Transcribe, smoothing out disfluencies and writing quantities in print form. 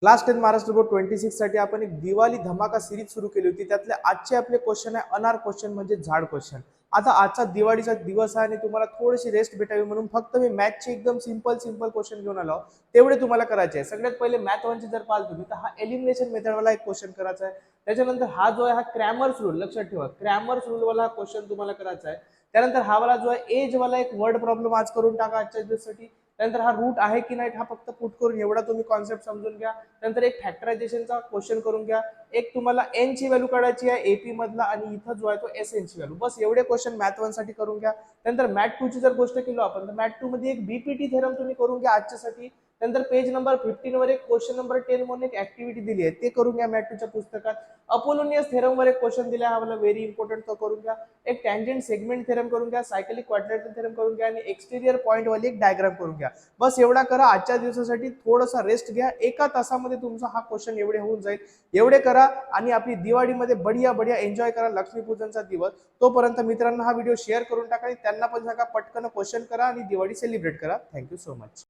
Class 10 Maharashtra board 26 साठी आपण एक दिवाळी धमाका सिरीज सुरू केली होती. त्यातले आजचे आपले क्वेश्चन आहे अनार क्वेश्चन म्हणजे झाड क्वेश्चन. आता आजचा दिवाळीचा दिवस आहे आणि तुम्हाला थोडीशी रेस्ट भेटावी म्हणून फक्त मी मॅथचे एकदम सिंपल क्वेश्चन घेऊन आलो. तेवढे तुम्हाला करायचे आहे. सगळ्यात पहिले मॅथ 1 ची जर पाहिलं तुम्ही तर हा एलिमिनेशन मेथड वाला एक क्वेश्चन करायचा आहे. त्याच्यानंतर हा जो आहे हा क्रॅमर्स रूल, लक्षात ठेवा क्रॅमर्स रूल वाला क्वेश्चन तुम्हाला करायचा आहे. त्यानंतर हा वाला जो आहे एज वाला एक वर्ड प्रॉब्लेम आज करून टाका आजच्या दिवसासाठी. त्यानंतर हा रूट आहे की नाही हा फक्त पुट करून एवढा तुम्ही कॉन्सेप्ट समजून घ्या. त्यानंतर एक फॅक्टरायझेशनचा क्वेश्चन करून घ्या. एक तुम्हाला एन ची व्हॅल्यू काढायची आहे एपी मधला आणि इथं जो आहे तो एस एन ची व्हॅल्यू. बस एवढे क्वेश्चन मॅथ 1 साठी करून घ्या. त्यानंतर मॅथ 2 ची जर गोष्ट केलो आपण तर मॅथ 2 मध्ये एक बीपीटी थेरम तुम्ही करून घ्या आजच्यासाठी. त्यानंतर पेज नंबर 15 वर एक क्वेश्चन नंबर 10 म्हणून एक ऍक्टिव्हिटी दिली आहे ते करून घ्या मॅथ 2 च्या पुस्तकात. अपोलोनियस थेरम वर एक क्वेश्चन दिला आहे मला व्हेरी इम्पॉर्टंट तो करून घ्या. एक टँजंट सेगमेंट थेरम करून घ्या, सायकलिक क्वाड्रॅटिक थेरम करून घ्या आणि एक्सटेरियर पॉइंट वाली एक डायग्राम करून घ्या. बस एवढा करा. आजच्या दिवसासाठी थोडासा रेस्ट घ्या. एका तासामध्ये तुमचा हा क्वेश्चन एवढे होऊन जाईल. एवढे करा आणि आपली दिवाळीमध्ये बढिया एन्जॉय करा लक्ष्मीपूजनचा दिवस. तोपर्यंत मित्रांना हा व्हिडिओ शेअर करून टाका आणि त्यांना पण सांगा पटकन क्वेश्चन करा आणि दिवाळी सेलिब्रेट करा. Thank you so much.